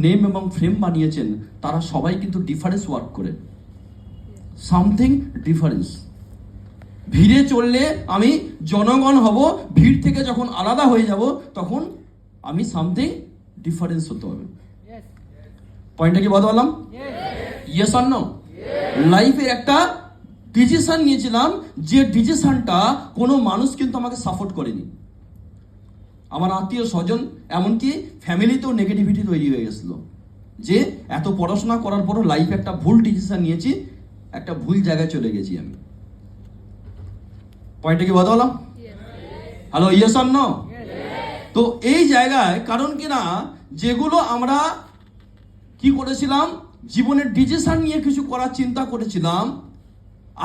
Name এবং frame বানিয়েছেন তারা সবাই কিন্তু ডিফারেন্স ওয়ার্ক করে, সামথিং ডিফারেন্স। ভিড়ে চললে আমি জনগণ হব, ভিড় থেকে যখন আলাদা হয়ে যাব তখন আমি সামথিং ডিফারেন্স হতে হবে। পয়েন্টটা কি বললাম? Yes or no? লাইফে একটা ডিসিশন নিয়েছিলাম, যে ডিসিশনটা কোনো মানুষ কিন্তু আমাকে সাপোর্ট করেনি। আমার আত্মীয় স্বজন এমনকি ফ্যামিলিতেও নেগেটিভিটি তৈরি হয়ে গেছিলো, যে এত পড়াশোনা করার পরও লাইফে একটা ভুল ডিসিশন নিয়েছি, একটা ভুল জায়গায় চলে গেছি আমি। পয়েন্টটা কি বললাম? Hello, yes or no? তো এই জায়গায় কারণ কি না, যেগুলো আমরা কি করেছিলাম, জীবনের ডিসিশন নিয়ে কিছু করার চিন্তা করেছিলাম,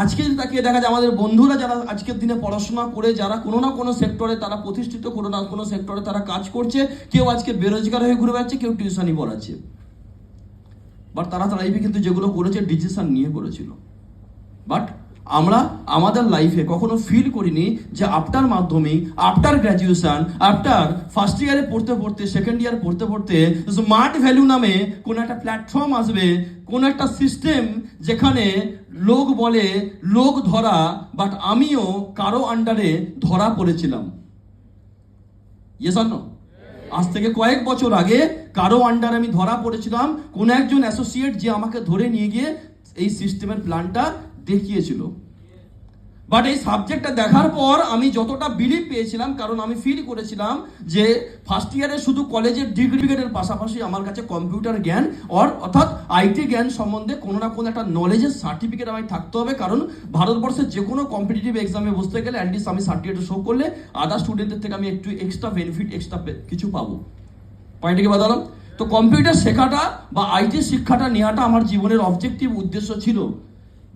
আজকে তাকিয়ে দেখা যায় আমাদের বন্ধুরা যারা আজকের দিনে পড়াশোনা করে যারা কোনো না কোনো সেক্টরে তারা প্রতিষ্ঠিত, কোনো না কোনো সেক্টরে তারা কাজ করছে, কেউ আজকে বেরোজগার হয়ে ঘুরে বেড়াচ্ছে, কেউ টিউশনই পড়াচ্ছে। বাট তারা লাইফে কিন্তু যেগুলো করেছে ডিসিশন নিয়ে করেছিল। বাট আমরা আমাদের লাইফে কখনো ফিল করিনি যে আফটার মাধ্যমিক, আফটার গ্র্যাজুয়েশন, আফটার ফার্স্ট ইয়ারে পড়তে পড়তে, সেকেন্ড ইয়ার পড়তে পড়তে স্মার্ট ভ্যালু নামে কোনো একটা প্ল্যাটফর্ম আসবে, কোনো একটা সিস্টেম যেখানে লোক বলে লোক ধরা, বাট আমিও কারো আন্ডারে ধরা পড়েছিলাম। Yes or no? আজ থেকে কয়েক বছর আগে কারো আন্ডারে আমি ধরা পড়েছিলাম, কোন একজন অ্যাসোসিয়েট যে আমাকে ধরে নিয়ে গিয়ে এই সিস্টেমের প্ল্যানটা দেখিয়েছিল। বাট এই সাবজেক্টটা দেখার পর আমি যতটা বিলিভ পেয়েছিলাম, কারণ আমি ফিল করেছিলাম যে ফার্স্ট ইয়ারে শুধু কলেজের ডিগ্রির পাশাপাশি আমার কাছে কম্পিউটার জ্ঞান অর্থাৎ আইটি জ্ঞান সম্বন্ধে কোনো না কোনো একটা নলেজের সার্টিফিকেট আমার থাকতে হবে, কারণ ভারতবর্ষের যে কোনো কম্পিটিটিভ এক্সামে বসতে গেলে অ্যাটলিস্ট আমি সার্টিফিকেট শো করলে আদার স্টুডেন্টদের থেকে আমি একটু এক্সট্রা বেনিফিট, এক্সট্রা কিছু পাবো। পয়েন্টে কি বললাম? তো কম্পিউটার শেখাটা বা আইটি শিক্ষাটা নেওয়াটা আমার জীবনের অবজেক্টিভ উদ্দেশ্য ছিল।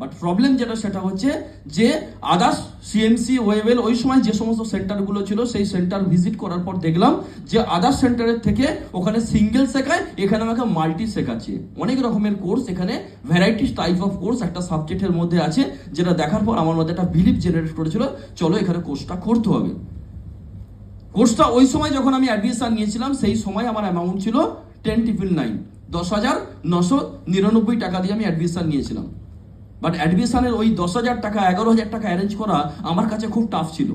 বাট প্রবলেম যেটা সেটা হচ্ছে যে আদার্স সিএমসি, ওয়েবেল, ওই সময় যে সমস্ত সেন্টারগুলো ছিল সেই সেন্টার ভিজিট করার পর দেখলাম যে আদার্স সেন্টারের থেকে ওখানে সিঙ্গেল শেখায়, এখানে আমাকে মাল্টি শেখাচ্ছে। অনেক রকমের কোর্স, এখানে ভ্যারাইটিস টাইপ অফ কোর্স একটা সাবজেক্টের মধ্যে আছে, যেটা দেখার পর আমার মধ্যে একটা বিলিভ জেনারেট করেছিল, চলো এখানে কোর্সটা করতে হবে। কোর্সটা ওই সময় যখন আমি অ্যাডমিশন নিয়েছিলাম সেই সময় আমার অ্যামাউন্ট ছিল 10,999 10,099 টাকা দিয়ে আমি অ্যাডমিশন নিয়েছিলাম। বাট অ্যাডমিশনের ওই 10,000 টাকা, 11,000 টাকা অ্যারেঞ্জ করা আমার কাছে খুব টাফ ছিল।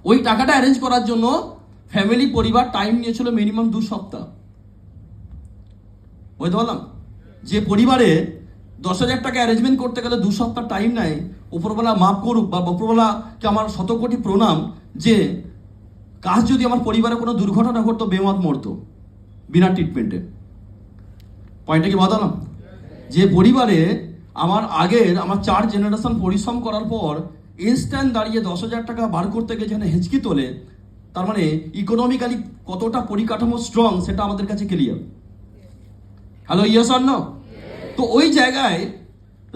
ওই টাকাটা অ্যারেঞ্জ করার জন্য ফ্যামিলি, পরিবার টাইম নিয়েছিল মিনিমাম 2 সপ্তাহ। বুঝতে পারলাম? যে পরিবারে 10,000 টাকা অ্যারেঞ্জমেন্ট করতে গেলে 2 সপ্তাহ টাইম নেয়, উপরবেলা মাফ করুক বা উপরবেলাকে আমার শতকোটি প্রণাম, যে কাজ যদি আমার পরিবারে কোনো দুর্ঘটনা ঘটতো, বেমাত মরতো বিনা ট্রিটমেন্টে। পয়েন্টটা কি বললাম? যে পরিবারে আমার 4 জেনারেশন পরিশ্রম করার পর ইনস্ট্যান্ট দাঁড়িয়ে 10,000 টাকা বার করতে গিয়ে যেখানে হেঁচকি তোলে, তার মানে ইকোনমিক্যালি কতটা পরিকাঠামো স্ট্রং সেটা আমাদের কাছে clear. Hello, yes or no? তো ওই জায়গায়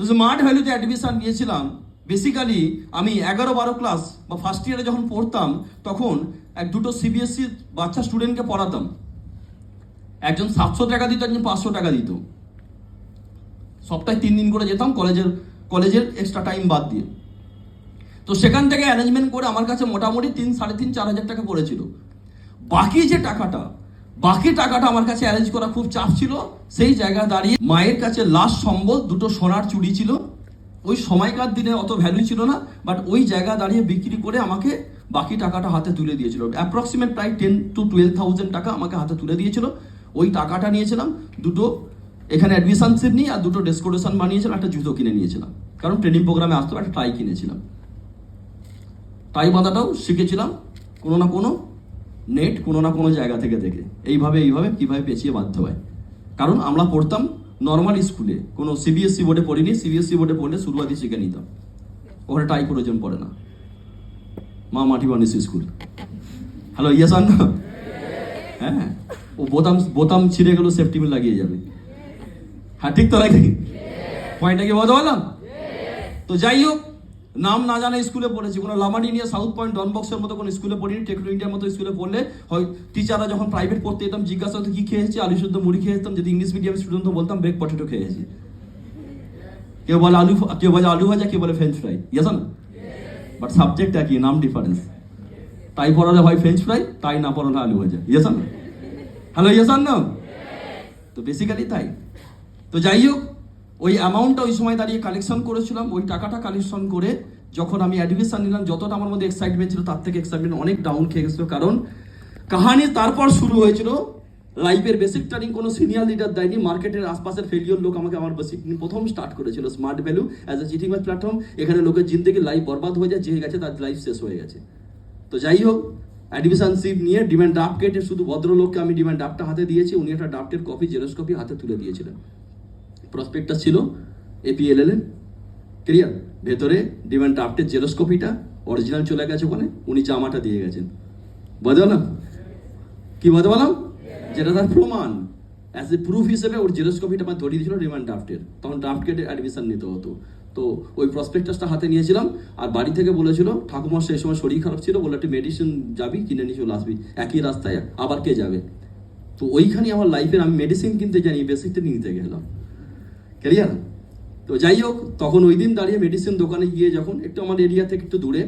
স্মার্ট ভ্যালুতে অ্যাডমিশন নিয়েছিলাম। বেসিক্যালি আমি 11-12 ক্লাস বা ফার্স্ট ইয়ারে যখন পড়তাম তখন 2টো সিবিএসসি বাচ্চা স্টুডেন্টকে পড়াতাম। একজন 700 টাকা দিত, একজন 500 টাকা দিত। সপ্তাহে 3 দিন করে যেতাম কলেজের এক্সট্রা টাইম বাদ দিয়ে। তো সেখান থেকে অ্যারেঞ্জমেন্ট করে আমার কাছে মোটামুটি 3,500-4,000 টাকা পড়েছিল। বাকি টাকাটা আমার কাছে অ্যারেঞ্জ করা খুব চাপ ছিল। সেই জায়গায় দাঁড়িয়ে মায়ের কাছে লাস্ট সম্বল 2টো সোনার চুড়ি ছিল। ওই সময়কার দিনে অত ভ্যালু ছিল না, বাট ওই জায়গা দাঁড়িয়ে বিক্রি করে আমাকে বাকি টাকাটা হাতে তুলে দিয়েছিল। অ্যাপ্রক্সিমেট প্রায় 10,000 to 12,000 টাকা আমাকে হাতে তুলে দিয়েছিল। ওই টাকাটা নিয়েছিলাম, 2টো এখানে অ্যাডমিশন সিট নিয়ে আর 2টো ডেস্কোরেশন বানিয়েছিলাম, একটা জুতো কিনে নিয়েছিলাম, কারণ ট্রেনিং প্রোগ্রামে আসতো, একটা টাই কিনেছিলাম। টাই বাঁধাটাও শিখেছিলাম কোনো না কোনো নেট, কোনো না কোনো জায়গা থেকে দেখে, এইভাবে কীভাবে পেঁচিয়ে বাঁধতে হয়। কারণ আমরা পড়তাম নর্মাল স্কুলে, কোনো সিবিএসসি বোর্ডে পড়িনি। সিবিএসসি বোর্ডে পড়লে শুরুয়াতি শিখে নিতাম, ওখানে টাই প্রয়োজন পড়ে না। মা মাটি বানিস school. Hello, yes or no? হ্যাঁ, ও বোতাম ছিঁড়ে গেল, সেফটি বেল্ট লাগিয়ে যাবে। হ্যাঁ, ঠিক তো নাকি? পয়েন্টটা কি বলতে পারলাম? তো যাই হোক, নাম না জানা স্কুলে পড়েছি, কোনো লামাডি নিয়ে সাউথ পয়েন্ট, ডনবক্সের মতো কোনো স্কুলে পড়িনি। টেকনো ইন্ডিয়ার মতো স্কুলে পড়লে হয় টিচাররা যখন প্রাইভেট পড়তে যেতাম জিজ্ঞাসা হতো কি খেয়েছি, আলু শুদ্ধ মুড়ি খেয়েছিলাম। যদি ইংলিশ মিডিয়াম স্টুডেন্ট তো বলতাম ব্রেক পটেটো খেয়েছি। কেউ বলে আলু ভাজা, কেউ বলে ফ্রেঞ্চ ফ্রাই। ইয়েস না? বাট সাবজেক্ট একই, নাম ডিফারেন্স। তাই পড়ালে হয় ফ্রেঞ্চ ফ্রাই, তাই না পড়ালে আলু ভাজা। ইয়েস না? হ্যালো, ইয়েস না? তো বেসিক্যালি তাই। তো যাই হোক, ওই অ্যামাউন্টটা ওই সময় দাঁড়িয়ে কালেকশন করেছিলাম। ওই টাকাটা কালেকশন করে যখন আমি অ্যাডমিশন নিলাম, যতটা আমার মধ্যে এক্সাইটমেন্ট ছিল তার থেকে এক্সাইটমেন্ট অনেক ডাউন খেয়ে গেছিলো। কারণ কাহানি তারপর শুরু হয়েছিল। লাইফের বেসিক ট্রেনিং কোনো সিনিয়র লিডার দেয়নি, মার্কেটের আশপাশের ফেলিওর লোক আমাকে আমার বেসিক প্রথম স্টার্ট করেছিল। Smart value as a cheating platform, এখানে লোকের জিন্দগি লাইফ বরবাদ হয়ে যায়, যে গেছে তার লাইফ শেষ হয়ে গেছে। তো যাই হোক, অ্যাডমিশনশিপ নিয়ে ডিমান্ড ড্রাফট কেটে শুধু ভদ্রলোককে আমি ডিমান্ড ড্রাফটটা হাতে দিয়েছি, উনি একটা ড্রাফটের কপি, জেরক্স কপি হাতে তুলে দিয়েছিলেন। প্রসপেক্টাস ছিল APLL এর, ক্লিয়ার, ভেতরে ডিমান্ড ড্রাফটের জেরক্স কপিটা অরিজিনাল চলে গেছে ওখানে, উনি জামাটা দিয়ে গেছেন। বুঝতে পারলাম কি বলতে পারলাম, যেটা তার প্রমাণ অ্যাজ এ প্রুফ হিসেবে ওর জেরক্স কপিটা আমার ধরিয়ে দিয়েছিল ডিমান্ড ড্রাফটের। তখন ড্রাফট কেটে অ্যাডমিশন নিতে হতো। তো ওই প্রসপেক্টাসটা হাতে নিয়েছিলাম, আর বাড়ি থেকে বলেছিল, ঠাকুমার সেই সময় শরীর খারাপ ছিল, বলে একটি মেডিসিন যাবি কিনে নিয়ে চলে আসবি, একই রাস্তায় আবার কে যাবে। তো ওইখানে আমার লাইফের আমি মেডিসিন কিনতে জানি, বেসিকটা নিতে গেলাম, ক্লিয়ার। তো যাই হোক, তখন ওই দিন দাঁড়িয়ে মেডিসিন দোকানে গিয়ে যখন একটু আমার এরিয়া থেকে একটু দূরে,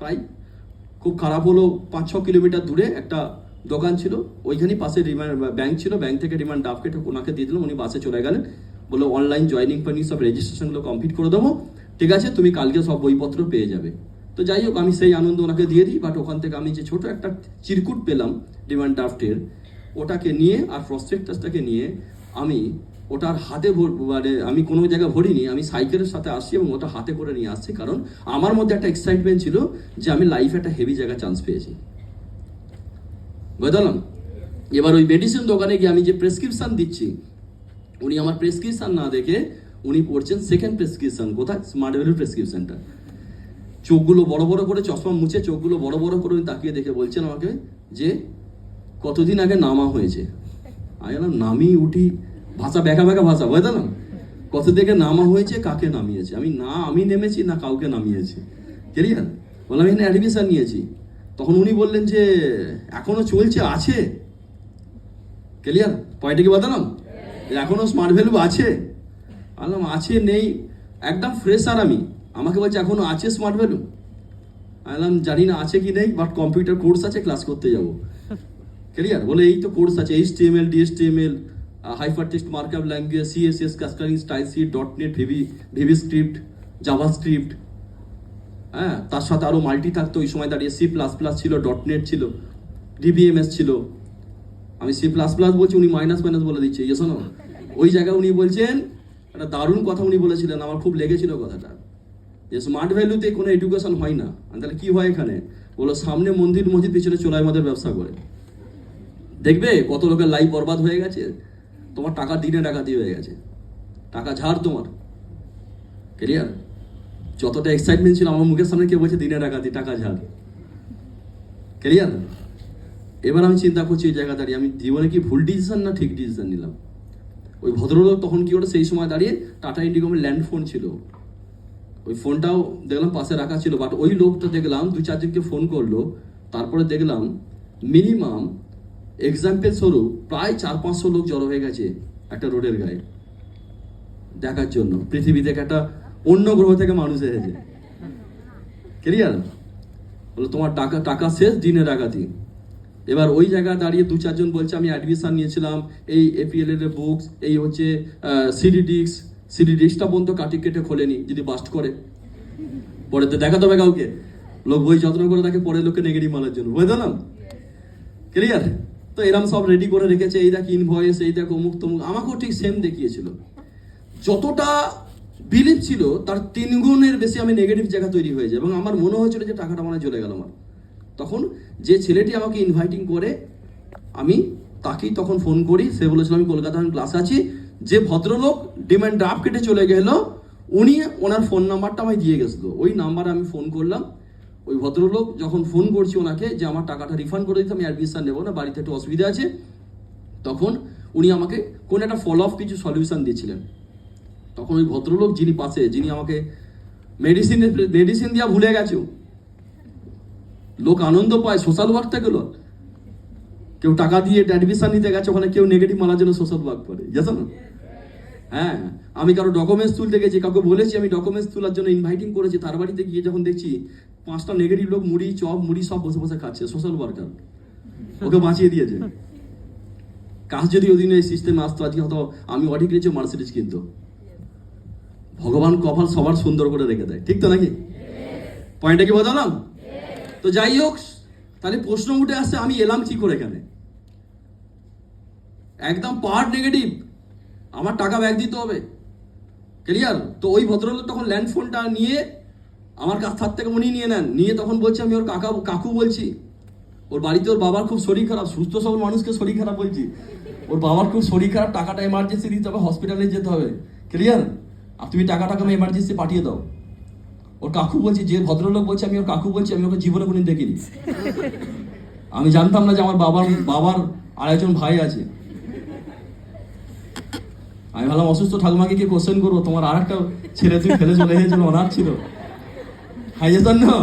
প্রায় খুব খারাপ হলো 5-6 কিলোমিটার দূরে একটা দোকান ছিল, ওইখানেই পাশে ব্যাংক ছিল, ব্যাংক থেকে ডিমান্ড ড্রাফট কেটে ওনাকে দিয়ে দিলাম, উনি বাসে চলে গেলেন, বললো অনলাইন জয়নিং ফানি সব রেজিস্ট্রেশনগুলো কমপ্লিট করে দেবো, ঠিক আছে, তুমি কালকে সব বইপত্র পেয়ে যাবে। তো যাই হোক, আমি সেই আনন্দ ওনাকে দিয়ে দিই, বাট ওখান থেকে আমি যে ছোট একটা চিরকুট পেলাম ডিমান্ড ড্রাফটের, ওটাকে নিয়ে আর প্রসপেক্টাসটাকে নিয়ে আমি ওটার হাতে মানে আমি কোনো জায়গায় ভরিনি, আমি সাইকেলের সাথে আসছি এবং ওটা হাতে করে নিয়ে আসছি, কারণ আমার মধ্যে একটা এক্সাইটমেন্ট ছিল যে আমি লাইফে একটা হেভি জায়গায় চান্স পেয়েছি। বুঝলাম। এবার ওই মেডিসিন দোকানে গিয়ে আমি যে প্রেসক্রিপশন দিচ্ছি, উনি আমার প্রেসক্রিপশন না দেখে উনি পড়ছেন সেকেন্ড প্রেসক্রিপশন। কোথায়? স্মার্ট ভ্যালুর প্রেসক্রিপশনটা। চোখগুলো বড় বড় করে, চশমা মুছে চোখগুলো বড় বড় করে উনি তাকিয়ে দেখে বলছেন আমাকে যে কতদিন আগে নামা হয়েছে। আমি বললাম নামি উঠি, ভাষা ব্যাকা ব্যাকা ভাষা, বুঝলাম, কত থেকে নামা হয়েছে, কাকে নামিয়েছে। আমি নেমেছি না কাউকে নামিয়েছি, ক্লিয়ার। বললাম এখানে অ্যাডমিশন নিয়েছি। তখন উনি বললেন যে এখনো চলছে, আছে, ক্লিয়ার, পয়েন্টে কি বললাম, এখনো স্মার্ট ভ্যালু আছে। বললাম আছে নেই, একদম ফ্রেশার আমি, আমাকে বলছে এখনো আছে স্মার্ট ভ্যালু। বললাম জানি না আছে কি নেই, বাট কম্পিউটার কোর্স আছে, ক্লাস করতে যাবো, ক্লিয়ার। বলে এই তো কোর্স আছে, HTML, DHTML, hypertext markup language, CSS, cascading, style sheet, .NET, VB script, Java script, হ্যাঁ, তার সাথে আরও মাল্টি থাকতো। ওই সময় দাঁড়িয়ে C++ ছিল, .NET ছিল, DBMS ছিল। আমি C++ বলছি, উনি মাইনাস বলে দিচ্ছে, ইয়ে শোনো। ওই জায়গায় উনি বলছেন একটা দারুণ কথা উনি বলেছিলেন, আমার খুব লেগেছিল কথাটা, যে স্মার্ট ভ্যালুতে কোনো এডুকেশন হয় না। তাহলে কি হয় এখানে? বলো সামনে মন্দির মসজিদ, পিছনে চোলাই মদের ব্যবসা করে। দেখবে কত লোকের লাইফ বরবাদ হয়ে গেছে, তোমার টাকা দিনে ডাকাতি হয়ে গেছে, টাকা ঝাড় তোমার, ক্লিয়ার। যতটা এক্সাইটমেন্ট ছিল আমার মুখের সামনে কেউ বলছে দিনে ডাকাতি, টাকা ঝাড়, ক্লিয়ার। এবার আমি চিন্তা করছি এই জায়গা দাঁড়িয়ে আমি জীবনে কি ভুল ডিসিশন না ঠিক ডিসিশন নিলাম। ওই ভদ্রলোক তখন কি করে, সেই সময় দাঁড়িয়ে টাটা ইন্ডিকমের ল্যান্ড ফোন ছিল, ওই ফোনটাও দেখলাম পাশে রাখা ছিল, বাট ওই লোকটা দেখলাম 2-4 জনকে ফোন করলো, তারপরে দেখলাম মিনিমাম এক্সাম্পল স্বরূপ প্রায় 400-500 লোক জড়ো হয়ে গেছে একটা রোডের গায়ে দেখার জন্য, পৃথিবী থেকে একটা অন্য গ্রহ থেকে মানুষ এসেছে, ক্লিয়ার। বলে তোমার টাকা শেষ, দিনে ডাকাতি। এবার ওই জায়গায় দাঁড়িয়ে 2-4 জন বলছে আমি অ্যাডমিশন নিয়েছিলাম, এই APLL এর বুকস, এই হচ্ছে সিডি ডিস্কটা পর্যন্ত কেটে খোলেনি, যদি বাস্ট করে পরে তো দেখাতে হবে কাউকে, লোক বই যত্ন করে তাকে পরে লোককে নেগেটিভ মারার জন্য, বুঝলাম, ক্লিয়ার। তো এরম সব রেডি করে রেখেছে, এই দেখ ইনভয়েস, এই দেখ অমুক তমুক, আমাকেও ঠিক সেম দেখিয়েছিল। যতটা বিলিভ ছিল তার 3 গুণের বেশি আমি নেগেটিভ জায়গা তৈরি হয়ে যায়, এবং আমার মনে হয়েছিল যে টাকাটা মনে চলে গেল আমার। তখন যে ছেলেটি আমাকে ইনভাইটিং করে, আমি তাকেই তখন ফোন করি, সে বলেছিল আমি কলকাতা ক্লাস আছি। যে ভদ্রলোক ডিমান্ড ড্রাফট কেটে চলে গেল, উনি ওনার ফোন নাম্বারটা আমায় দিয়ে গেছিল, ওই নাম্বারে আমি ফোন করলাম। ওই ভদ্রলোক যখন ফোন করছি ওনাকে যে আমার টাকাটা রিফান্ড করে দিতে, আমি অ্যাডমিশন নেবো না, বাড়িতে একটু অসুবিধা আছে, তখন উনি আমাকে কোন একটা ফলো আপ কিছু সলিউশন দিয়েছিলেন। তখন ওই ভদ্রলোক যিনি পাশে, যিনি আমাকে মেডিসিন দেওয়া ভুলে গেছে, লোক আনন্দ পায় সোশ্যাল ওয়ার্ক থেকে, কেউ টাকা দিয়ে অ্যাডমিশন নিতে গেছে, ওখানে কেউ নেগেটিভ মারার জন্য সোশ্যাল ওয়ার্ক করে, জানো না? হ্যাঁ, আমি কারো ডকুমেন্টস তুলতে গেছি, কাউকে বলেছি আমি ডকুমেন্টস তোলার জন্য ইনভাইটিং করেছি, তার বাড়িতে গিয়ে যখন দেখছি 5টা নেগেটিভ লোক মুড়ি সব বসে বসে খাচ্ছে, সোশ্যাল ওয়ার্কার ওকে বাঁচিয়ে দিয়েছে। কাজ যদি ওদিন এই সিস্টেমে আসতো আজকে হয়তো আমি অডি কিনেছি, মার্সিডিজ কিনতো। ভগবান কপাল সবার সুন্দর করে রেখে দেয়, ঠিক তো নাকি? পয়েন্টটা কি বোঝালাম? তো যাই হোক, তাহলে প্রশ্ন উঠে আসছে আমি এলাম কি করে এখানে? একদম পার্ট নেগেটিভ, আমার টাকা ব্যাক দিতে হবে, ক্লিয়ার? তো ওই ভদ্রলোক তখন ল্যান্ড ফোনটা নিয়ে আমার কাছ থেকে উনি নিয়ে নেন, নিয়ে তখন বলছে আমি ওর কাকু বলছি, ওর বাড়িতে ওর বাবার খুব শরীর খারাপ, সুস্থ সবল মানুষকে শরীর খারাপ বলছি, ওর বাবার খুব শরীর খারাপ, টাকাটা এমার্জেন্সি দিতে হবে, হসপিটালে যেতে হবে, ক্লিয়ার? আর তুমি টাকাটাকে আমি এমার্জেন্সি পাঠিয়ে দাও। ওর কাকু বলছি, যে ভদ্রলোক বলছে আমি ওর কাকু বলছি, আমি ওকে জীবনে কোনদিন দেখিনি। আমি জানতাম না যে আমার বাবার আর একজন ভাই আছে। আমি ভাবলাম অসুস্থ ঠাকুমাকে কি কোশ্চেন করবো, তোমার আর একটা ছেলে তুই ফেলে চলে গেছিল, অনাথ ছিল। হাইজেছেন না?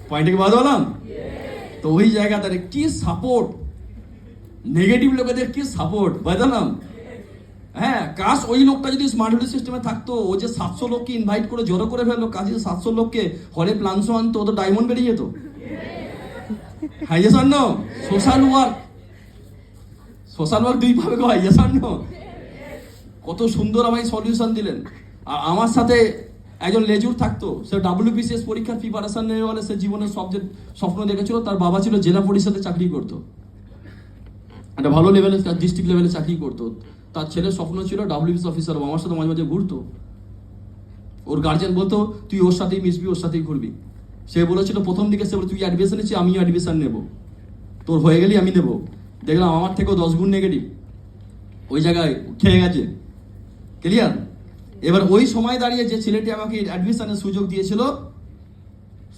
পয়েন্টে কি বাদ বললাম? তো ওই জায়গাতে কি সাপোর্ট, নেগেটিভ লোকেদের কি সাপোর্ট, বুঝলাম? হ্যাঁ, কাজ ওই লোকটা যদি স্মার্ট হোটেল সিস্টেমে থাকতো, ও যে 700 লোককে ইনভাইট করে জড়ো করে ফেললো, কাজে 700 লোককে হলে প্লান্স আনতো, ও তো ডায়মন্ড বেরিয়ে যেত। হাইজেছেন না? সোশ্যাল ওয়ার্ক দুই ভাবে হাইজেছেন না? কত সুন্দর আমায় সলিউশন দিলেন। আর আমার সাথে একজন লেজুর থাকতো, সে WBCS পরীক্ষার প্রিপারেশন নেওয়া বলে, সে জীবনের সবচেয়ে স্বপ্ন দেখেছিল, তার বাবা ছিল জেলা পরিষদে চাকরি করতো, একটা ভালো লেভেলে ডিস্ট্রিক্ট লেভেলে চাকরি করতো। তার ছেলের স্বপ্ন ছিল WBCS অফিসার, আমার সাথে মাঝে মাঝে ঘুরতো। ওর গার্জিয়ান বলতো তুই ওর সাথেই মিশবি, ওর সাথেই ঘুরবি। সে বলেছিল প্রথম দিকে, সে বলে তুই অ্যাডমিশন নিচ্ছি, আমিও অ্যাডমিশন নেবো, তোর হয়ে গেলি আমি নেবো। দেখলাম আমার থেকেও 10 গুণ নেগেটিভ, ওই জায়গায় খেয়ে গেছে, ক্লিয়ার? এবার ওই সময় দাঁড়িয়ে যে ছেলেটি আমাকে অ্যাডমিশনের সুযোগ দিয়েছিল,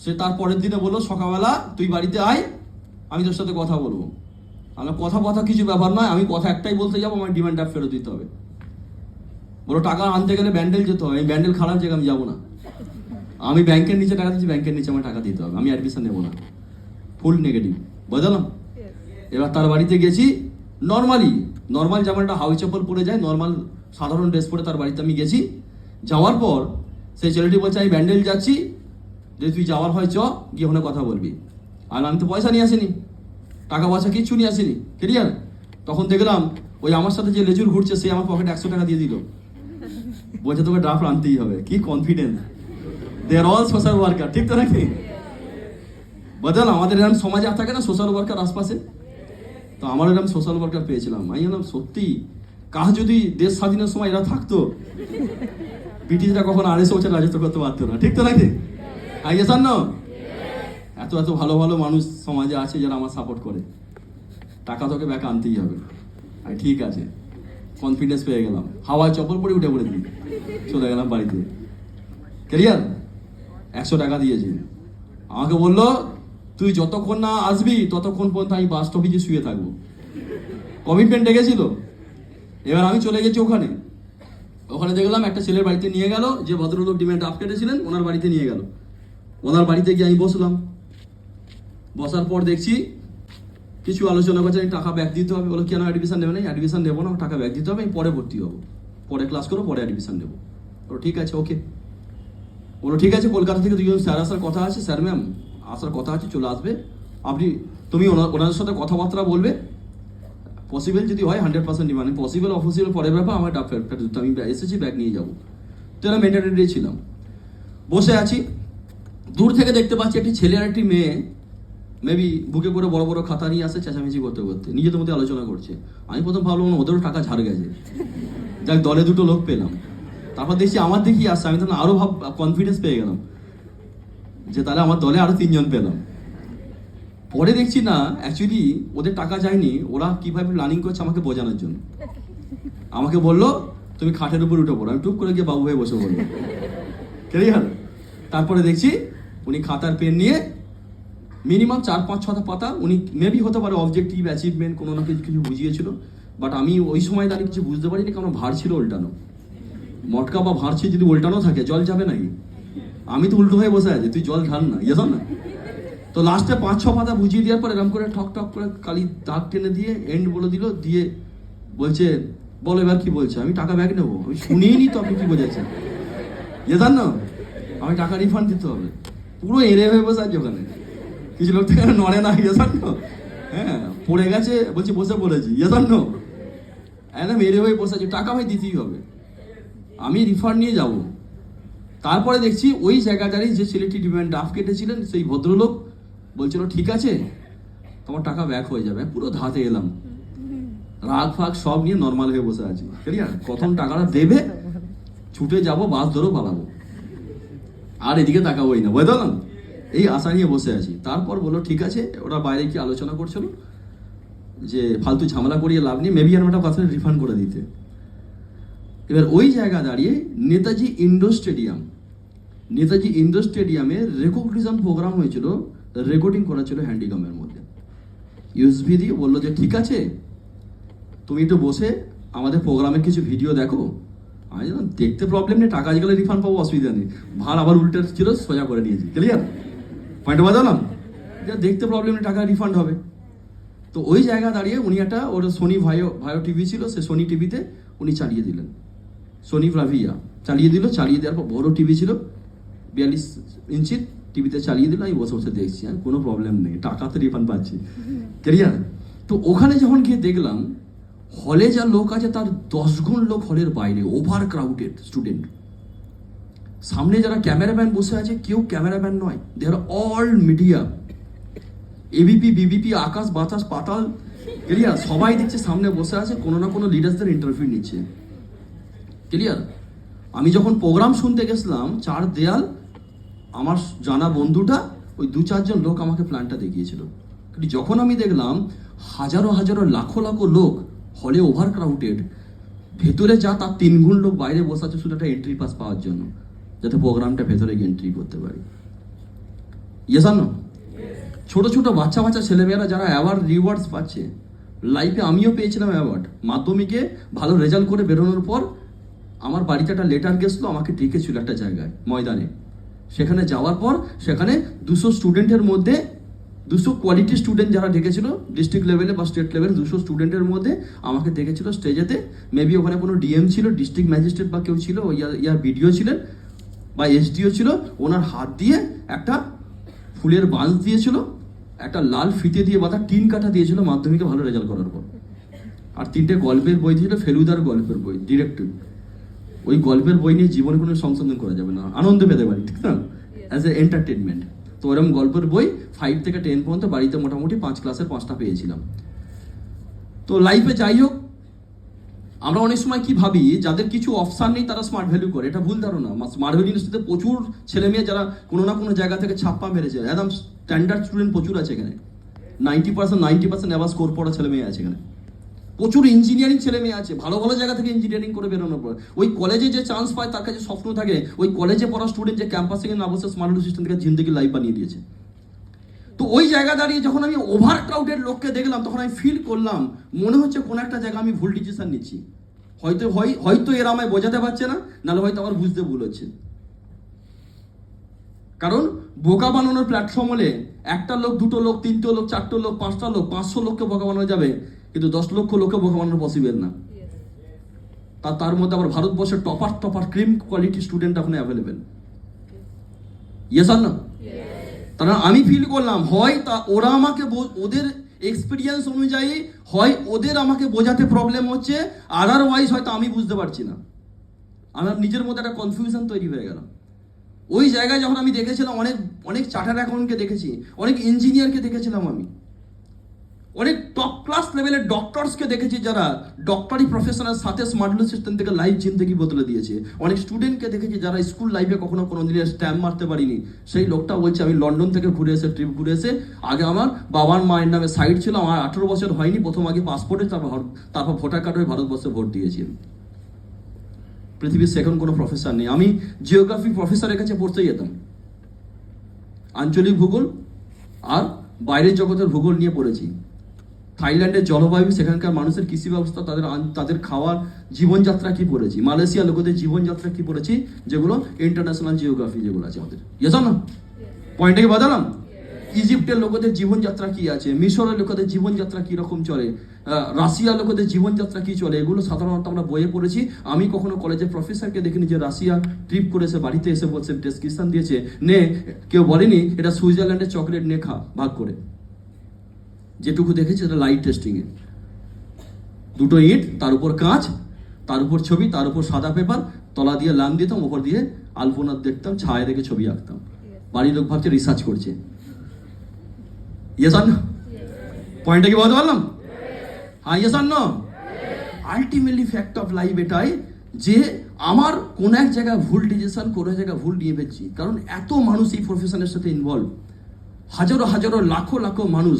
সে তার পরের দিনে বললো সকালবেলা তুই বাড়িতে আয়, আমি তোর সাথে কথা বলবো। আমার কথা কিছু ব্যাপার নয়, আমি কথা একটাই বলতে যাবো, আমার ডিমান্ড ড্রাফট ফেরত দিতে হবে। বলো টাকা আনতে গেলে ব্যান্ডেল যেতে হবে, এই ব্যান্ডেল খারাপ জায়গায় আমি যাবো না। আমি ব্যাংকের নিচে টাকা দিচ্ছি, ব্যাংকের নিচে আমার টাকা দিতে হবে, আমি অ্যাডমিশন নেবো না। ফুল নেগেটিভ, বুঝলাম? এবার তার বাড়িতে গেছি, নর্মাল যেমন একটা হাওয়াই চপ্পল পরে যায়, নর্মাল সাধারণ ড্রেস পরে তার বাড়িতে আমি গেছি। যাওয়ার পর সেই ছেলেটি বলছে আমি ব্যান্ডেল যাচ্ছি, যে তুই যাওয়ার হয় চ, গিয়ে ওখানে কথা বলবি। আর আমি তো পয়সা নিয়ে আসিনি, টাকা পয়সা কিচ্ছু নিয়ে আসিনি, ক্লিয়ার? তখন দেখলাম ওই আমার সাথে যে লেজুর ঘুরছে, সে আমার পকেটে 100 টাকা দিয়ে দিল, বলছে তোকে ড্রাফট আনতেই হবে। কি কনফিডেন্স, দে আর অল সোশ্যাল ওয়ার্কার, ঠিক তো নাকি? বদল আমাদের এরকম সমাজে থাকে না সোশ্যাল ওয়ার্কার আশপাশে, তো আমার এরকম সোশ্যাল ওয়ার্কার পেয়েছিলাম। আমি বললাম সত্যি, কাজ যদি দেশ স্বাধীনের সময় এরা থাকতো, ব্রিটিশরা কখনো আড়াইশো বছর রাজত্ব করতে পারতো না, ঠিক তো নাকি? হাইজেছেন না? এত ভালো মানুষ সমাজে আছে যারা আমার সাপোর্ট করে। টাকা তোকে ব্যাক আনতেই হবে। আর ঠিক আছে, কনফিডেন্স পেয়ে গেলাম, হাওয়ায় চপ্পল পরে উঠে পড়ে দিই, চলে গেলাম বাড়িতে, ক্লিয়ার? 100 টাকা দিয়েছি। আমাকে বললো তুই যতক্ষণ না আসবি ততক্ষণ পর্যন্ত আমি বাস স্টপেজে শুয়ে থাকবো। কমিটমেন্ট ডেকেছিল। এবার আমি চলে গেছি ওখানে দেখলাম একটা ছেলের বাড়িতে নিয়ে গেল, যে ভদ্রলোক ডিমান্ড ড্রাফট কেটেছিলেন, ওনার বাড়িতে নিয়ে গেল। ওনার বাড়িতে গিয়ে আমি বসলাম। বসার পর দেখছি কিছু আলোচনা করছে, আমি টাকা ব্যাক দিতে হবে। বলো কেন অ্যাডমিশন নেবে না? অ্যাডমিশন নেবো না, টাকা ব্যাক দিতে হবে, আমি পরে ভর্তি হবো, পরে ক্লাস করবো, পরে অ্যাডমিশন নেবো। বলো ঠিক আছে, ওকে। বলো ঠিক আছে, কলকাতা থেকে 2জন স্যার আসার কথা আছে, স্যার ম্যাম আসার কথা আছে, চলে আসবে, তুমি ওনাদের সাথে কথাবার্তা বলবে, পসিবল যদি হয় 100% ডিমান্ড, পসিবল অপসিবল পরের ব্যাপার, আমার ডাক ফেরত দিতে, আমি এসেছি ব্যাগ নিয়ে যাবো। তো এরা মেন্টালিটি ছিলাম। বসে আছি, দূর থেকে দেখতে পাচ্ছি একটি ছেলে আর একটি মেয়ে, মেবি বুকে করে বড় বড় খাতা নিয়ে আসে, চেঁচামেচি করতে নিজেদের মধ্যে আলোচনা করছে। আমি প্রথম ভাবলাম ওদেরও টাকা ঝাড় গেছে, যাক দলে 2টো লোক পেলাম। তারপর দেখছি আমার দেখি আসছে, আমি তখন আরো কনফিডেন্স পেয়ে গেলাম যে তাহলে আমার দলে আরো 3 জন পেলাম। পরে দেখছি না, অ্যাকচুয়ালি ওদের টাকা যায়নি, ওরা কিভাবে প্ল্যানিং করছে আমাকে বোঝানোর জন্য। আমাকে বললো তুমি খাটের উপর উঠে পড়ো, আমি টুক করে গিয়ে বাবু হয়ে বসে পড়লো, ক্লিয়ার? তারপরে দেখছি উনি খাতার পেন নিয়ে মিনিমাম 4-5-6টা পাতা, উনি মেবি হতে পারে অবজেক্টিভ অ্যাচিভমেন্ট কোনো না কিছু বুঝিয়েছিল, বাট আমি ওই সময় দাঁড়িয়ে কিছু বুঝতে পারিনি, কারণ ভার ছিল উল্টানো। মটকা বা ভাঁড়ছে যদি উল্টানো থাকে জল যাবে নাকি? আমি তো উল্টো হয়ে বসে আছি, তুই জল ঢাল না, ইয়েস না? তো লাস্টে 5-6 পাতা বুঝিয়ে দেওয়ার পর এরকম করে ঠক করে কালি দাগ টেনে দিয়ে এন্ড বলে দিল, দিয়ে বলছে বলো এবার কি বলছে? আমি টাকা ব্যাক নেবো। আমি শুনিনি তো আপনি কি বোঝাচ্ছেন, ইয়েস না? আমি টাকা রিফান্ড দিতে হবে। পুরো এরে হয়ে বসে আছে ওখানে, কিছু লোক থেকে নড়ে না, ইয়েস না? হ্যাঁ পড়ে গেছে, বলছি বসে পড়েছি, ইয়েস নো, একদম মেরে হয়ে বসে আছে, টাকা ভাই দিতেই হবে, আমি রিফান্ড নিয়ে যাব। তারপরে দেখছি ওই জায়গাটারই যে ছেলেটি ডিমান্ড ড্রাফট কেটেছিলেন সেই ভদ্রলোক বলছিল ঠিক আছে তোমার টাকা ব্যাক হয়ে যাবে। পুরো ধাতে এলাম, রাগ ফাগ সব নিয়ে নর্মাল হয়ে বসে আছি, ক্লিয়ার? কখন টাকাটা দেবে ছুটে যাব, বাস ধরো পালাবো, আর এদিকে তাকাবোই না, বুঝলাম? এই আশা নিয়ে বসে আছি। তারপর বললো ঠিক আছে, ওরা বাইরে কি আলোচনা করছিল যে ফালতু ঝামেলা করিয়ে লাভ নেই, মেবি আমার একটা কথা রিফান্ড করে দিতে। এবার ওই জায়গা দাঁড়িয়ে নেতাজি ইন্ডোর স্টেডিয়ামে রেকগনিশন প্রোগ্রাম হয়েছিল, রেকর্ডিং করা ছিল হ্যান্ডিক্যামের মধ্যে, ইউএসবি দিয়ে বললো যে ঠিক আছে তুমি একটু বসে আমাদের প্রোগ্রামের কিছু ভিডিও দেখো। আমি জানলাম দেখতে প্রবলেম নেই, টাকা গেলে রিফান্ড পাবো, অসুবিধা নেই। ভাড় আবার উল্টে ছিল, সোজা করে নিয়েছি, ক্লিয়ার? পয়েন্ট বাজালাম, দেখতে প্রবলেম নেই, টাকা রিফান্ড হবে। তো ওই জায়গা দাঁড়িয়ে উনি একটা, ওর সোনি ভায়ো টিভি ছিল, সে সোনি টিভিতে উনি চালিয়ে দিলেন, সোনি ব্রাভিয়া চালিয়ে দিল। চালিয়ে দেওয়ার পর বড় টিভি ছিল 42 ইঞ্চির, টিভিতে চালিয়ে দিল। আমি বসে বসে দেখছি, হ্যাঁ কোনো প্রবলেম নেই, টাকা তো রিফান্ড পাচ্ছি, ক্লিয়ার? তো ওখানে যখন গিয়ে দেখলাম হলে যা লোক আছে তার 10 গুণ লোক হলের বাইরে, ওভার ক্রাউডেড স্টুডেন্ট। সামনে যারা ক্যামেরাম্যান বসে আছে কেউ ক্যামেরাম্যান নয়, দে আর অল মিডিয়া, এবিপি বিবিপি আকাশ বাতাস পাতাল, ক্লিয়ার? সবাই দেখছে সামনে বসে আছে, কোনো না কোনো লিডার্সদের ইন্টারভিউ নিচ্ছে, ক্লিয়ার? আমি যখন প্রোগ্রাম শুনতে গেছিলাম, 4 দেয়াল, আমার জানা বন্ধুটা, ওই 2-4 জন লোক আমাকে প্ল্যানটা দেখিয়েছিল। কিন্তু যখন আমি দেখলাম হাজারো হাজারো লাখো লাখো লোক হলে ওভার ক্রাউডেড, ভেতরে যা তার 3 গুণ লোক বাইরে বসে আছে শুধু একটা এন্ট্রি পাস পাওয়ার জন্য, যাতে প্রোগ্রামটা ভেতরে গিয়ে এন্ট্রি করতে পারি, ইয়েস আর নো? ছোট ছোট বাচ্চা ছেলেমেয়েরা যারা অ্যাওয়ার্ড রিওয়ার্ডস পাচ্ছে, লাইফে আমিও পেয়েছিলাম অ্যাওয়ার্ড। মাধ্যমিকে ভালো রেজাল্ট করে বেরোনোর পর আমার বাড়িতে একটা লেটার গেছিলো, আমাকে ডেকেছিল একটা জায়গায় ময়দানে। সেখানে যাওয়ার পর সেখানে 200 স্টুডেন্টের মধ্যে 200 কোয়ালিটি স্টুডেন্ট যারা ডেকেছিল ডিস্ট্রিক্ট লেভেলে বা স্টেট লেভেলে, 200 স্টুডেন্টের মধ্যে আমাকে ডেকেছিল স্টেজেতে। মেবি ওখানে কোনো ডিএম ছিল, ডিস্ট্রিক্ট ম্যাজিস্ট্রেট বা কেউ ছিল, ইয়ার বিডিও ছিলেন বা এসডিও ছিল। ওনার হাত দিয়ে একটা ফুলের বাঁশ দিয়েছিল, একটা লাল ফিতে দিয়ে বাঁধা টিন কাটা দিয়েছিল মাধ্যমিকে ভালো রেজাল্ট করার পর, আর 3টে গল্পের বই দিয়েছিল, ফেলুদার গল্পের বই, ডিরেক্টিভ। ওই গল্পের বই নিয়ে জীবনে কোনো সংশোধন করা যাবে না, আনন্দ পেতে পারি, ঠিক না? As a entertainment. তো ওরকম গল্পের বই 5 থেকে 10 পর্যন্ত বাড়িতে মোটামুটি 5 ক্লাসের 5টা পেয়েছিলাম। তো লাইফে যাই হোক, আমরা অনেক সময় কি ভাবি যাদের কিছু অপশান নেই তারা স্মার্ট ভ্যালু করে, এটা ভুল ধারণা। স্মার্ট ভ্যালু ইউনিভার্সিটিতে প্রচুর ছেলে মেয়ে যারা কোনো না কোনো জায়গা থেকে ছাপ্পা মেরেছে, একদম স্ট্যান্ডার্ড স্টুডেন্ট প্রচুর আছে এখানে, 90% এবার স্কোর পড়া ছেলে মেয়ে আছে এখানে। প্রচুর ইঞ্জিনিয়ারিং ছেলে মেয়ে আছে, ভালো ভালো জায়গা থেকে ইঞ্জিনিয়ারিং করে বেরোনোর পর ওই কলেজে যে চান্স পায় তার কাছে স্বপ্ন থাকে, ওই কলেজে পড়া স্টুডেন্ট যে ক্যাম্পাসে না বসে স্মার্ট ভ্যালু সিস্টেম থেকে জিন্দগি লাইফ বানিয়ে দিয়েছে। তো ওই জায়গা দাঁড়িয়ে যখন আমি ওভার ক্রাউডেড লোককে দেখলাম, তখন আমি ফিল করলাম মনে হচ্ছে কোনো একটা জায়গা আমি ভুল ডিসিশন নিচ্ছি। হয়তো এরা আমায় বোঝাতে পারছে না, নাহলে হয়তো আমার বুঝতে ভুল হচ্ছে। কারণ বোকা বানানোর প্ল্যাটফর্ম হলে 1টা লোক, 2টো লোক, 3টে লোক, 4টে লোক, 5টা লোক, 500 লোককে বোকা বানানো যাবে, কিন্তু 10 লক্ষ লোককে বোকা বানানো পসিবল না। তার মধ্যে আবার ভারতবর্ষের টপার ক্রিম কোয়ালিটি স্টুডেন্ট এখন অ্যাভেলেবেল, ইয়েস আর না? তারা আমি ফিল করলাম হয় তা ওরা আমাকে ওদের এক্সপিরিয়েন্স অনুযায়ী হয় ওদের আমাকে বোঝাতে প্রবলেম হচ্ছে, আদারওয়াইজ হয়তো আমি বুঝতে পারছি না। আমার নিজের মধ্যে একটা কনফিউশন তৈরি হয়ে গেল। ওই জায়গায় যখন আমি দেখেছিলাম অনেক চার্টার্ড অ্যাকাউন্টকে দেখেছি, অনেক ইঞ্জিনিয়ারকে দেখেছিলাম, আমি অনেক টপ ক্লাস লেভেলের ডক্টরসকে দেখেছি যারা ডক্টরি প্রফেশনের সাথে স্মার্ট ভ্যালু সিস্টেম থেকে লাইফ জিন্দগি বদলে দিয়েছে। অনেক স্টুডেন্টকে দেখেছি যারা স্কুল লাইফে কোনো দিনের স্ট্যাম্প মারতে পারিনি, সেই লোকটা বলছে আমি লন্ডন থেকে ট্রিপ ঘুরে এসে আগে আমার বাবার মায়ের নামে সাইট ছিল, আমার 18 বছর হয়নি, প্রথম আগে পাসপোর্টে, তারপর ভোটার কার্ড হয়ে ভারতবর্ষে ভোট দিয়েছি। পৃথিবীর সেকেন্ড কোনো প্রফেসর নেই। আমি জিওগ্রাফি প্রফেসরের কাছে পড়তে যেতাম, আঞ্চলিক ভূগোল আর বাইরের জগতের ভূগোল নিয়ে পড়েছি। থাইল্যান্ডের জলবায়ু, সেখানকার মানুষের কৃষি ব্যবস্থা, তাদের খাওয়ার জীবনযাত্রা কি পড়েছি। মালয়েশিয়া লোকেদের জীবনযাত্রা কি পড়েছি, যেগুলো ইন্টারন্যাশনাল জিওগ্রাফি যেগুলো আছে আমাদের, ইয়েস না? পয়েন্টটাকে বাদালাম। ইজিপ্টের লোকেদের জীবনযাত্রা কি আছে, মিশরের লোকেদের জীবনযাত্রা কি রকম চলে, রাশিয়ার লোকেদের জীবনযাত্রা কি চলে, এগুলো সাধারণত আমরা বইয়ে পড়েছি। আমি কখনো কলেজের প্রফেসরকে দেখিনি যে রাশিয়া ট্রিপ করেছে, বাড়িতে এসে বলছে ডেসক্রিপশন দিয়েছে, নে কেউ বলেনি এটা সুইজারল্যান্ডের চকলেট নে খা ভাগ করে। যেটুকু দেখেছি এটা লাইট টেস্টিংয়ে, দুটো ইট, তার উপর কাঁচ, তার উপর ছবি, তার উপর সাদা পেপার, তলা দিয়ে ল্যাম্প দিতাম, ওপর দিয়ে আলপনা দেখতাম, ছায়া দেখে ছবি আঁকতাম। বাড়ির লোক ভাবছে রিসার্চ করছে। ইয়েস আর নো? পয়েন্টটা কি বলতে পারলাম? হ্যাঁ, ইয়েস আর no? Ultimately fact of life এটাই যে আমার কোন এক জায়গায় ভুল ডিসিশন, কোন এক জায়গায় ভুল নিয়ে ফেলছি। কারণ এত মানুষ এই প্রফেশনের সাথে ইনভলভ, হাজারো হাজারো লাখো লাখো মানুষ,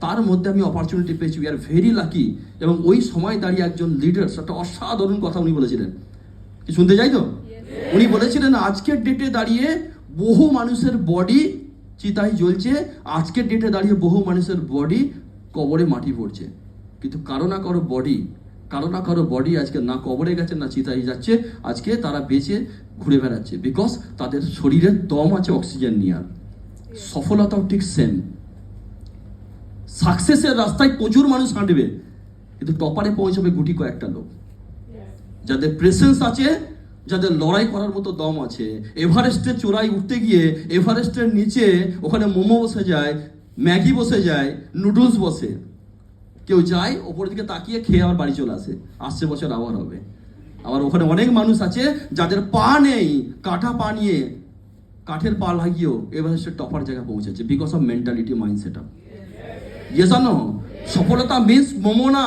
তার মধ্যে আমি অপরচুনিটি পেয়েছি। We are very lucky. এবং ওই সময় দাঁড়িয়ে একজন লিডার একটা অসাধারণ কথা উনি বলেছিলেন, কি শুনতে চাই তো? উনি বলেছিলেন আজকের ডেটে দাঁড়িয়ে বহু মানুষের বডি চিতায় জ্বলছে, আজকের ডেটে দাঁড়িয়ে বহু মানুষের বডি কবরে মাটি পড়ছে, কিন্তু কারো না কারো বডি আজকে না কবরে গেছে না চিতায় যাচ্ছে, আজকে তারা বেঁচে ঘুরে বেড়াচ্ছে, বিকজ তাদের শরীরের দম আছে অক্সিজেন নেওয়ার। সফলতাও ঠিক সেম। সাকসেসের রাস্তায় প্রচুর মানুষ হাঁটবে, কিন্তু টপারে পৌঁছাবে গুটি কয়েকটা লোক, যাদের প্রেসেন্স আছে, যাদের লড়াই করার মতো দম আছে। এভারেস্টের চূড়ায় উঠতে গিয়ে এভারেস্টের নিচে ওখানে মোমো বসে যায়, ম্যাগি বসে যায়, নুডলস বসে, কেউ যায় ওপরের দিকে তাকিয়ে খেয়ে আবার বাড়ি চলে আসছে বছর আবার হবে। আবার ওখানে অনেক মানুষ আছে যাদের পা নেই, কাঠা পা নিয়ে কাঠের পা লাগিয়েও এভারেস্টের টপার জায়গায় পৌঁছেছে, because of mentality, mindset up. Yes আর নো? সফলতা মিন্স মোমো না,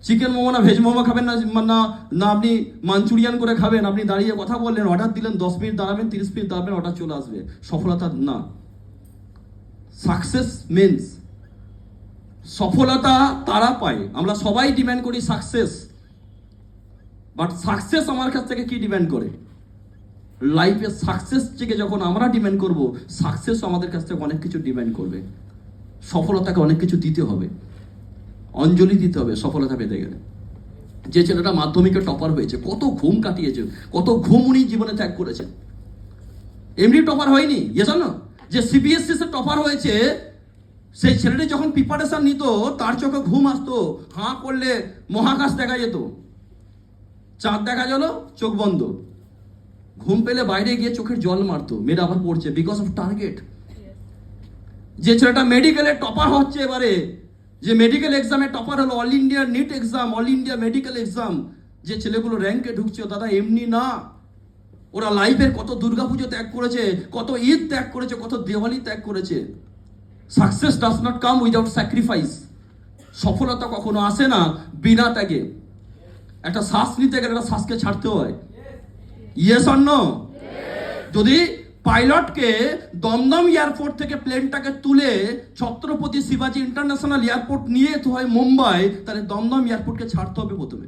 চিকেন মোমো না, ভেজ মোমো খাবেন না, না আপনি মাঞ্চুরিয়ান করে খাবেন, আপনি দাঁড়িয়ে কথা বললেন, অর্ডার দিলেন, 10 মিনিট দাঁড়াবেন, 30 মিনিট দাঁড়াবেন, অর্ডার চলে আসবে। সফলতা না। সাকসেস মিন্স, সফলতা তারা পায়, আমরা সবাই ডিমান্ড করি সাকসেস, বাট সাকসেস আমার কাছ থেকে কি ডিমান্ড করে? লাইফে সাকসেস থেকে যখন আমরা ডিমান্ড করব, সাকসেস আমাদের কাছ থেকে অনেক কিছু ডিমান্ড করবে। সফলতাকে অনেক কিছু দিতে হবে, অঞ্জলি দিতে হবে সফলতা পেতে গেলে। যে ছেলেটা মাধ্যমিকে টপার হয়েছে, কত ঘুম কাটিয়েছে, কত ঘুম উনি জীবনে ত্যাগ করেছেন। এমনি টপার হয়নি, জানো? যে সিবিএসসি তে টপার হয়েছে, সেই ছেলেটি যখন প্রিপারেশন নিত, তার চোখে ঘুম আসতো, হাঁ করলে মহাকাশ দেখা যেত, চাঁদ দেখা গেল, চোখ বন্ধ, ঘুম পেলে বাইরে গিয়ে চোখের জল মারতো, মেয়েরা আবার পড়ছে, বিকজ অফ টার্গেট। যে ছেলেটা মেডিকেলে টপার হচ্ছে এবারে, যে মেডিকেল এক্সামে টপার হলো, all India NEET exam, all India medical exam, যে ছেলেগুলো র্যাঙ্কে ঢুকছে, দাদা এমনি না, ওরা লাইফের কত দুর্গাপুজো ত্যাগ করেছে, কত ঈদ ত্যাগ করেছে, কত দেওয়ালি ত্যাগ করেছে। Success does not come without sacrifice. সফলতা কখনো আসে না বিনা ত্যাগে। একটা শ্বাস নিতে গেলে একটা শ্বাসকে ছাড়তে হয়। Yes or no? যদি পাইলটকে দমদম এয়ারপোর্ট থেকে প্লেনটাকে তুলে ছত্রপতি শিবাজি ইন্টারন্যাশনাল এয়ারপোর্ট নিয়ে যেতে হয় মুম্বাই, তাহলে দমদম এয়ারপোর্টকে ছাড়তে হবে প্রথমে।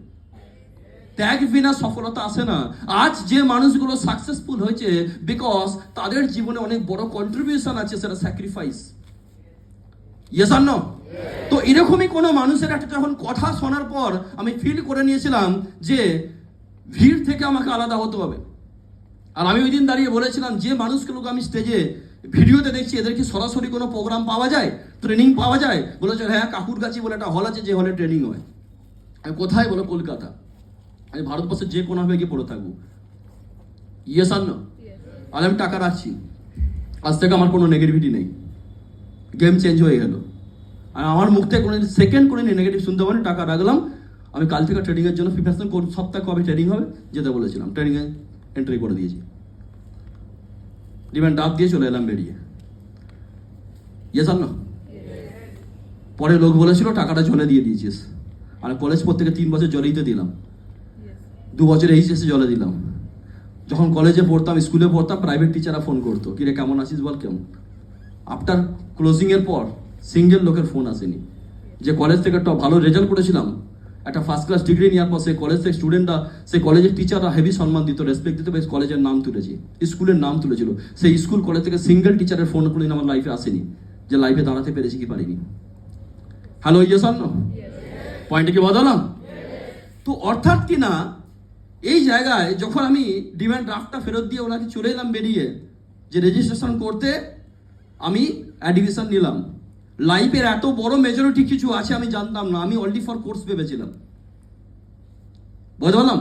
ত্যাগ বিনা সফলতা আসে না। আজ যে মানুষগুলো সাকসেসফুল হয়েছে, বিকজ তাদের জীবনে অনেক বড় কন্ট্রিবিউশন আছে, সেটা স্যাক্রিফাইস। ইয়েস আর নো? তো এরকমই কোনো মানুষের একটা যখন কথা শোনার পর আমি ফিল করে নিয়েছিলাম যে ভিড় থেকে আমাকে আলাদা হতে হবে। আর আমি ওই দিন দাঁড়িয়ে বলেছিলাম, যে মানুষগুলোকে আমি স্টেজে ভিডিওতে দেখছি, এদের কি সরাসরি কোনো প্রোগ্রাম পাওয়া যায়, ট্রেনিং পাওয়া যায়? বলেছে হ্যাঁ, কাকুরগাছি বলে একটা হল আছে, যে হলে ট্রেনিং হয়। আমি কোথায়? বলো কলকাতা। আমি ভারতবর্ষের যে কোনো গিয়ে পড়ে থাকবো। ইয়েস আর নো? আর আমি টাকা রাখছি, আজ থেকে আমার কোনো নেগেটিভিটি নেই, গেম চেঞ্জ হয়ে গেল। আর আমার মুখ থেকে কোনো সেকেন্ড করে নেগেটিভ শুনতে পারি, টাকা রাখলাম। আমি কাল থেকে ট্রেনিংয়ের জন্য প্রিপারেশন করব, সপ্তাহে কবে ট্রেনিং হবে যেতে বলেছিলাম, ট্রেনিংয়ে এন্ট্রি করে দিয়েছি, ডিমান্ড ডাক দিয়ে চলে এলাম বেরিয়ে। ইয়েস আর নো? পরে লোক বলেছিল টাকাটা জলে দিয়ে দিয়েছিস। আর কলেজ পর থেকে 3 বছর জলেই তো দিলাম, 2 বছর এইচএসে জলে দিলাম। যখন কলেজে পড়তাম, স্কুলে পড়তাম, প্রাইভেট টিচাররা ফোন করতো, কিরে কেমন আছিস বল, কেমন। আফটার ক্লোজিং এর পর সিঙ্গেল লোকের ফোন আসেনি। যে কলেজ থেকে একটা ভালো রেজাল্ট করেছিলাম, একটা ফার্স্ট ক্লাস ডিগ্রি নেওয়ার পর সেই কলেজ থেকে স্টুডেন্টরা, সেই কলেজের টিচাররা হেভি সম্মান দিত, রেসপেক্ট দিত, বেশ কলেজের নাম তুলেছি, স্কুলের নাম তুলেছিল। সেই স্কুল কলেজ থেকে সিঙ্গেল টিচারের ফোন কোনোদিন আমার লাইফে আসেনি, যে লাইফে দাঁড়াতে পেরেছি কি পারিনি। Hello, yes or no? পয়েন্টে কি বদলাম? তো অর্থাৎ কি না, এই জায়গায় যখন আমি ডিমান্ড ড্রাফটটা ফেরত দিয়ে ওনাকে চলে এলাম বেরিয়ে, যে রেজিস্ট্রেশন করতে আমি অ্যাডমিশন নিলাম। লাইফের এত বড় মেজরিটি কিছু আছে আমি জানতাম না, আমি অনলি ফর কোর্স ভেবেছিলাম। বুঝলাম?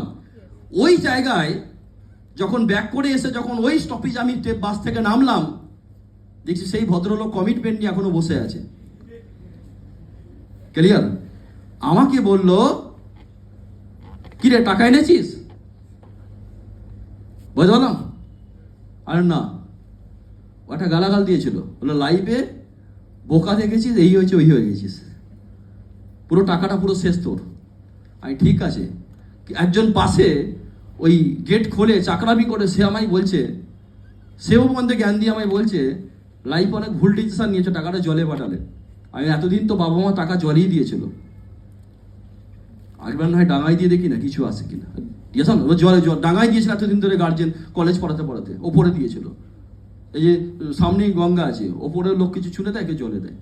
ওই জায়গায় যখন ব্যাক করে এসে যখন ওই স্টপেজ আমি বাস থেকে নামলাম, দেখছি সেই ভদ্রলোক কমিটমেন্ট নিয়ে এখনো বসে আছে। ক্লিয়ার? আমাকে বলল, কি রে টাকা এনেছিস? বুঝতে পারলাম? আরে না, ওটা গালাগাল দিয়েছিল, বললো লাইভে বোকা দেখেছিস, এই হয়েছে ওই হয়ে গেছিস, পুরো টাকাটা পুরো শেষ তোর। আমি ঠিক আছে। একজন পাশে ওই গেট খোলে চাকরামি করে, সে আমায় বলছে, সেও বন্ধে জ্ঞান দিয়ে আমায় বলছে লাইফ অনেক ভুল ডিসিশন নিয়েছে, টাকাটা জলে পাঠালে। আমি এতদিন তো বাবা মা টাকা জলেই দিয়েছিল, একবার না হয় ডাঙায় দিয়ে দেখি না কিছু আসে কিনা। দিয়েছেন জলে, ডাঙায় দিয়েছিল এতদিন ধরে গার্জেন, কলেজ পড়াতে পড়াতে ওপরে দিয়েছিল। এই যে সামনেই গঙ্গা আছে, ওপরের লোক কিছু ছুঁড়ে দেয়, কে জলে দেয়।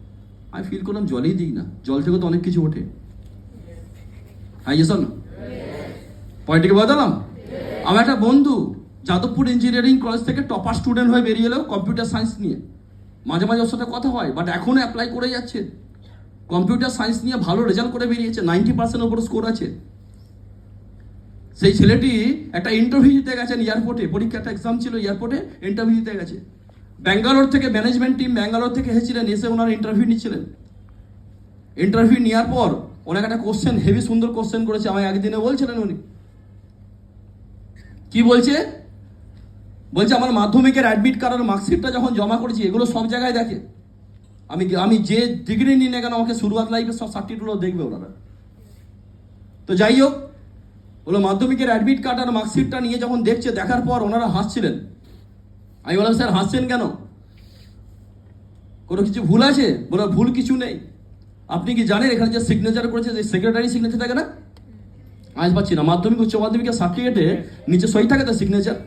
আমি ফিল করলাম জলেই দিই না, জল থেকে তো অনেক কিছু ওঠে। হ্যাঁ ইয়েস না? পয়েন্টকে বদলাম। আমার একটা বন্ধু যাদবপুর ইঞ্জিনিয়ারিং কলেজ থেকে টপার স্টুডেন্ট হয়ে বেরিয়ে এলো কম্পিউটার সায়েন্স নিয়ে। মাঝে মাঝে ওর সাথে কথা হয়, বাট এখনো অ্যাপ্লাই করে যাচ্ছে। কম্পিউটার সায়েন্স নিয়ে ভালো রেজাল্ট করে বেরিয়েছে, 90% ওপর স্কোর আছে। সেই ছেলেটি একটা ইন্টারভিউ দিতে গেছেন এয়ারপোর্টে, পরীক্ষা একটা এক্সাম ছিল, এয়ারপোর্টে ইন্টারভিউ দিতে গেছে। ব্যাঙ্গালোর থেকে ম্যানেজমেন্ট টিম ব্যাঙ্গালোর থেকে এসেছিলেন, এসে ওনার ইন্টারভিউ নিচ্ছিলেন। ইন্টারভিউ নেওয়ার পর ওনাকে একটা কোশ্চেন, হেভি সুন্দর কোশ্চেন করেছে, আমায় একদিনে বলছিলেন উনি। কি বলছে? বলছে আমার মাধ্যমিকের অ্যাডমিট কার্ড আর মার্কশিটটা যখন জমা করেছি, এগুলো সব জায়গায় দেখে। আমি যে ডিগ্রি নিই না কেন, আমাকে শুরুয়াত লাইফের সব সার্টিফিকেটগুলো দেখবে ওনারা। তো যাই হোক, বলো মাধ্যমিকের অ্যাডমিট কার্ড আর মার্কশিটটা নিয়ে যখন দেখছে, দেখার পর ওনারা হাসছিলেন। আমি বললাম স্যার হাসছেন কেন, কোনো কিছু ভুল আছে? বলো ভুল কিছু নেই। আপনি কি জানেন এখানে যে সিগনেচার করেছে, যে সেক্রেটারি সিগনেচার থাকে না? আজ পাচ্ছি না, মাধ্যমিক উচ্চ মাধ্যমিকের সার্টিফিকেটে নিচে সই থাকে তো সিগনেচার,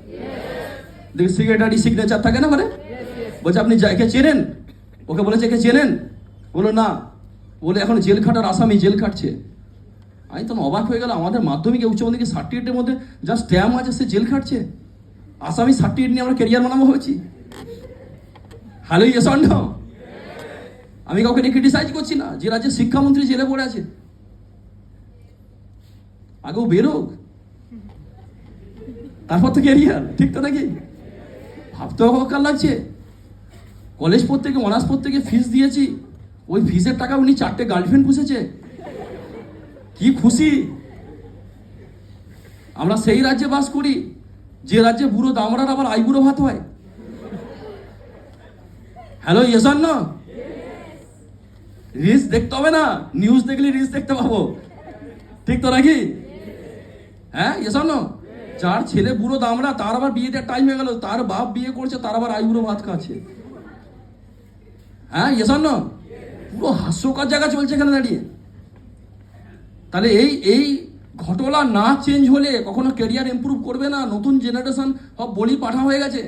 দেখে সেক্রেটারি সিগনেচার থাকে না? মানে বলছে আপনি একে চেনেন? ওকে বলেছে একে চেনেন? বলো না। বলে এখন জেল খাটার আসামি জেল খাটছে। আমি তো অবাক হয়ে গেল, আমাদের মাধ্যমিকে উচ্চ মাধ্যমিকের সার্টিফিকেটের মধ্যে যা স্ট্যাম্প আছে, সে জেল খাটছে। আসামি সার্টিফিকেট নিয়ে আমরা ক্যারিয়ার বানাবো হয়েছি। Hello yes or no? আমি কাউকে নিয়ে ক্রিটিসাইজ করছি না, যে রাজ্যের শিক্ষামন্ত্রী জেলে পড়ে আছে, আগেও বেরোক, তারপর তো ক্যারিয়ার, ঠিক তো নাকি? ভাবতে অবাক লাগছে। কলেজ পড়তে গিয়ে, অনার্স পড়তে গিয়ে ফিস দিয়েছি, ওই ফিসের টাকা উনি 4টে গার্লফ্রেন্ড পুষেছে। কি খুশি! আমরা সেই রাজ্যে বাস করি যে রাজ্যে বুড়ো দামড়ার আবার আইবুড়ো ভাত হয়। Hello yes or no? Reels দেখতে হবে না, নিউজ দেখলে রিলস দেখতে পাবো, ঠিক তো নাকি? হ্যাঁ ইয়েস অর নো? যার ছেলে বুড়ো দামড়া, তার আবার বিয়েতে টাইম হয়ে গেল, তার বাপ বিয়ে করছে, তার আবার আইবুড়ো ভাত খাচ্ছে। হ্যাঁ ইয়েস অর নো? পুরো হাস্যকর জায়গা চলছে এখানে দাঁড়িয়ে। তাহলে এই ঘটনা না চেঞ্জ হলে কখনো ক্যারিয়ার ইমপ্রুভ করবে না। নতুন জেনারেশন সব বলি পাঠা হয়ে গেছে।